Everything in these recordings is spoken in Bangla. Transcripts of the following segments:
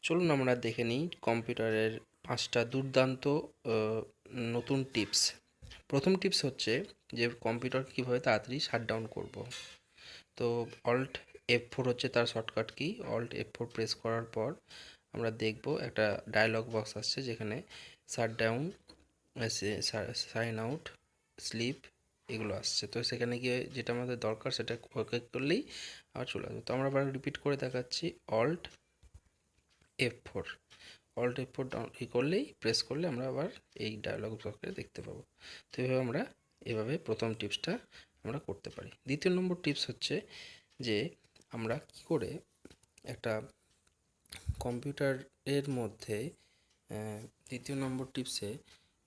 চলুন আমরা দেখে নিই কম্পিউটারের 5টা দুর্দান্ত নতুন টিপস। প্রথম টিপস হচ্ছে যে কম্পিউটার কীভাবে তাড়াতাড়ি শাটডাউন করব। তো Alt F4 হচ্ছে তার shortcut key. Alt F4 press করার পর আমরা দেখব একটা ডায়লগ বক্স আসছে যেখানে শাটডাউন, সাইন আউট, স্লিপ এগুলো আসছে। তো সেখানে গিয়ে যেটা আমাদের দরকার সেটা ওকে করলেই আবার চলে আসবে। তো আমরা আবার রিপিট করে দেখাচ্ছি, Alt F4 ডাউন করলেই প্রেস করলে আমরা আবার এই ডায়লগ বক্সে দেখতে পাবো। তো এভাবে প্রথম টিপসটা আমরা করতে পারি। দ্বিতীয় নম্বর টিপস হচ্ছে যে আমরা কি করে একটা কম্পিউটারের মধ্যে দ্বিতীয় নম্বর টিপসে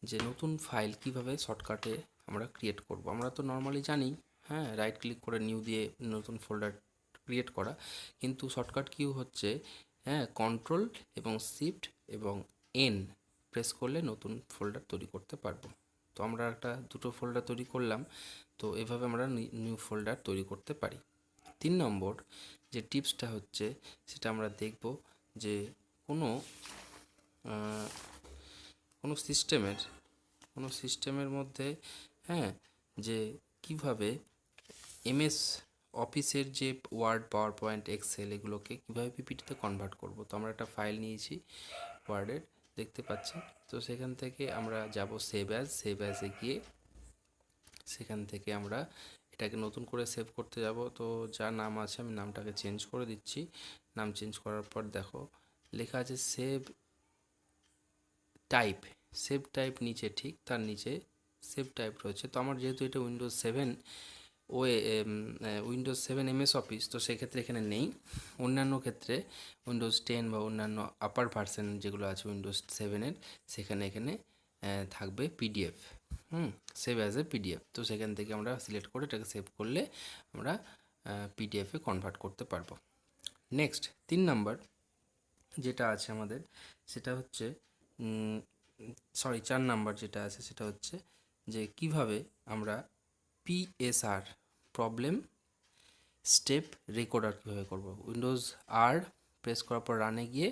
যে নতুন ফাইল কিভাবে শর্টকাটে আমরা ক্রিয়েট করব। আমরা তো নর্মালি জানি, হ্যাঁ, রাইট ক্লিক করে নিউ দিয়ে নতুন ফোল্ডার ক্রিয়েট করা, কিন্তু শর্টকাট কিউ হচ্ছে, হ্যাঁ, কন্ট্রোল এবং শিফট এবং এন প্রেস করলে নতুন ফোল্ডার তৈরি করতে পারবো। তো আমরা দুটো ফোল্ডার তৈরি করলাম। তো এভাবে আমরা নিউ ফোল্ডার তৈরি করতে পারি। 3 নম্বর যে টিপসটা হচ্ছে সেটা আমরা দেখব যে কোনো কোনো সিস্টেমের মধ্যে, হ্যাঁ, যে কিভাবে এমএস অফিসের যে ওয়ার্ড, পাওয়ার পয়েন্ট, এক্সেল এগুলোকে কীভাবে পিপিটিতে কনভার্ট করব। তো আমরা একটা ফাইল নিয়েছি ওয়ার্ডের, দেখতে পাচ্ছেন। তো সেখান থেকে আমরা যাব সেভ অ্যাজে গিয়ে সেখান থেকে আমরা এটাকে নতুন করে সেভ করতে যাব। তো যা নাম আছে আমি নামটাকে চেঞ্জ করে দিচ্ছি। নাম চেঞ্জ করার পর দেখো লেখা আছে সেভ টাইপ নিচে, ঠিক তার নিচে সেভ টাইপ রয়েছে। তো আমার যেহেতু এটা উইন্ডোজ 7 এমএস অফিস, তো সেক্ষেত্রে এখানে নেই। অন্যান্য ক্ষেত্রে উইন্ডোজ 10 বা অন্যান্য আপার ভার্সন যেগুলো আছে উইন্ডোজ 7-এর, এখানে থাকবে PDF, save as a PDF. তো সেখান থেকে আমরা সিলেক্ট করে এটাকে সেভ করলে আমরা পিডিএফে কনভার্ট করতে পারবো। নেক্সট 3 নাম্বার যেটা আছে আমাদের সেটা হচ্ছে 4 নাম্বার যেটা আছে সেটা হচ্ছে যে কিভাবে আমরা পিএসআর, প্রবলেম স্টেপ রেকর্ডার কীভাবে করবো। উইন্ডোজ আর প্রেস করার পর রানে গিয়ে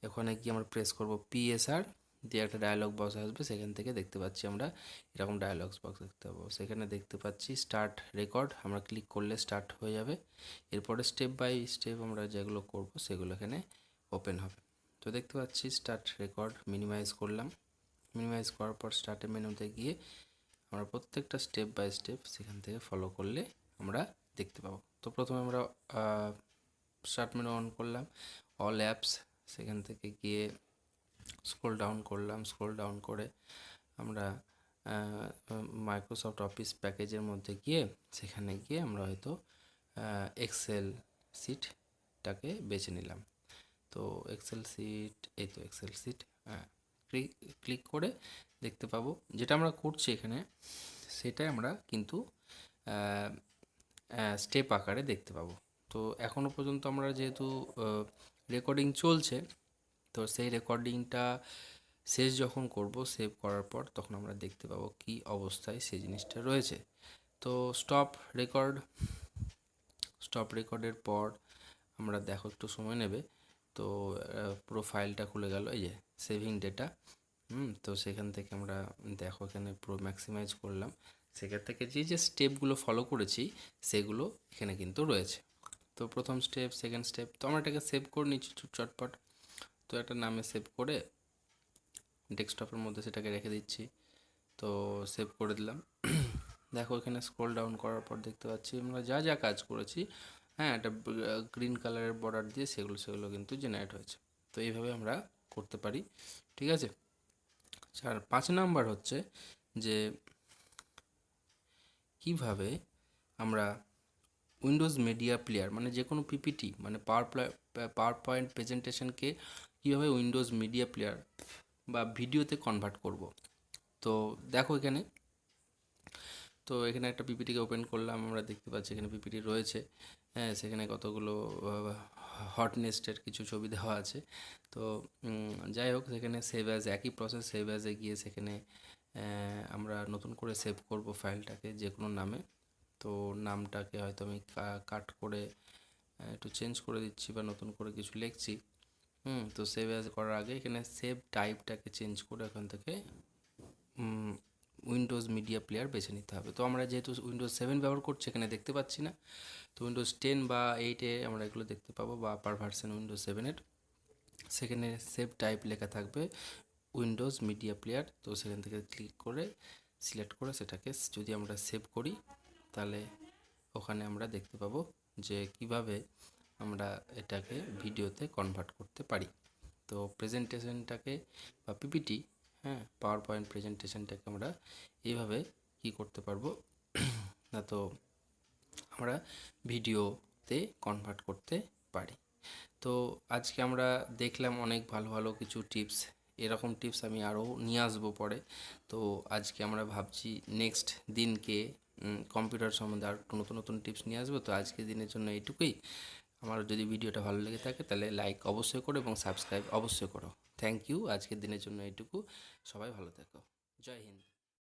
ওখানে গিয়ে আমরা প্রেস করব পিএসআর দিয়ে একটা ডায়লগ বক্স আসবে। সেখান থেকে দেখতে পাচ্ছি আমরা এরকম ডায়লগস বক্স দেখতে পাবো। সেখানে দেখতে পাচ্ছি স্টার্ট রেকর্ড, আমরা ক্লিক করলে স্টার্ট হয়ে যাবে। এরপরে স্টেপ বাই স্টেপ আমরা যেগুলো করব সেগুলো এখানে ওপেন হবে। তো দেখতে পাচ্ছি স্টার্ট রেকর্ড, মিনিমাইজ করলাম। মিনিমাইজ করার পর স্টার্টের মেনুতে গিয়ে আমরা প্রত্যেকটা স্টেপ বাই স্টেপ সেখান থেকে ফলো করলে আমরা দেখতে পাবো। তো প্রথমে আমরা স্টার্ট মেনু অন করলাম, অল অ্যাপস, সেখান থেকে গিয়ে স্ক্রল ডাউন করলাম। স্ক্রল ডাউন করে আমরা মাইক্রোসফট অফিস প্যাকেজের মধ্যে গিয়ে সেখানে গিয়ে আমরা হয়তো এক্সেল সিটটাকে বেছে নিলাম। তো এক্সেল সিট ক্লিক করে দেখতে পাবো যেটা আমরা করছি এখানে সেটাই আমরা কিন্তু স্টেপ আকারে দেখতে পাবো। তো এখনও পর্যন্ত আমরা যেহেতু রেকর্ডিং চলছে, তো সেই রেকর্ডিংটা শেষ যখন করব সেভ করার পর তখন আমরা দেখতে পাবো কি অবস্থায় সেই জিনিসটা রয়েছে। তো স্টপ রেকর্ডের পর আমরা দেখো একটু সময় নেবে। তো পুরো ফাইলটা খুলে গেল, এই যে সেভিং ডেটা। তো সেখান থেকে আমরা দেখো এখানে পুরো ম্যাক্সিমাইজ করলাম। সেখান থেকে যে স্টেপগুলো ফলো করেছি সেগুলো এখানে কিন্তু রয়েছে। তো প্রথম স্টেপ, সেকেন্ড স্টেপ, তো আমরা এটাকে সেভ করে নিচ্ছি চটপট। তো একটা নামে সেভ করে ডেস্কটপের মধ্যে সেটাকে রেখে দিচ্ছি। তো সেভ করে দিলাম। দেখো এখানে স্ক্রল ডাউন করার পর দেখতে পাচ্ছি আমরা যা কাজ করেছি, হ্যাঁ, একটা গ্রিন কালারের বর্ডার দিয়ে সেগুলো কিন্তু জেনারেট হয়েছে। তো এইভাবে আমরা করতে পারি, ঠিক আছে। 5 নাম্বার হচ্ছে যে কিভাবে আমরা উইন্ডোজ মিডিয়া প্লেয়ার, মানে যে কোনো পিপিটি, মানে পাওয়ার পয়েন্ট প্রেজেন্টেশনকে কীভাবে উইন্ডোজ মিডিয়া প্লেয়ার বা ভিডিওতে কনভার্ট করব। তো দেখো এখানে একটা পিপিটিকে ওপেন করলাম, আমরা দেখতে পাচ্ছি এখানে পিপিটি রয়েছে, হ্যাঁ, সেখানে কতগুলো হটনেস্টের কিছু ছবি দেওয়া আছে। তো যাই হোক, সেখানে সেভ অ্যাজ, একই প্রসেস, সেভ অ্যাজে গিয়ে সেখানে আমরা নতুন করে সেভ করব ফাইলটাকে যে কোনো নামে। তো নামটাকে হয়তো আমি কাট করে একটু চেঞ্জ করে দিচ্ছি বা নতুন করে কিছু লিখছি। তো সেভ অ্যাজ করার আগে এখানে সেভ টাইপটাকে চেঞ্জ করে এখান থেকে উইন্ডোজ মিডিয়া প্লেয়ার বেছে নিতে হবে। তো আমরা যেহেতু উইন্ডোজ 7 ব্যবহার করছি এখানে দেখতে পাচ্ছি না, তো উইন্ডোজ 10 বা 8-এ আমরা এগুলো দেখতে পাবো, বা আপার ভার্সন উইন্ডোজ 7-এর। সেখানে সেভ টাইপ লেখা থাকবে উইন্ডোজ মিডিয়া প্লেয়ার, তো সেখান থেকে ক্লিক করে সিলেক্ট করে সেটাকে যদি আমরা সেভ করি তাহলে ওখানে আমরা দেখতে পাবো যে কিভাবে আমরা এটাকে ভিডিওতে কনভার্ট করতে পারি। তো প্রেজেন্টেশনটাকে বা পিপিটি, পাওয়ার পয়েন্ট প্রেজেন্টেশনটাকে আমরা এইভাবে কি করতে পারবো না, তো আমরা ভিডিওতে কনভার্ট করতে পারি। তো আজকে আমরা দেখলাম অনেক ভালো ভালো কিছু টিপস, এরকম টিপস আমি আরও নিয়ে আসবো পরে। তো আজকে আমরা ভাবছি নেক্সট দিনকে কম্পিউটার সম্বন্ধে আর নতুন নতুন টিপস নিয়ে আসবো। তো আজকের দিনের জন্য এইটুকুই। আমার যদি ভিডিওটা ভালো লেগে থাকে তাহলে লাইক অবশ্যই করো এবং সাবস্ক্রাইব অবশ্যই করো। Thank you. আজকের দিনের জন্য এইটুকু। সবাই ভালো থেকো। জয় হিন্দ।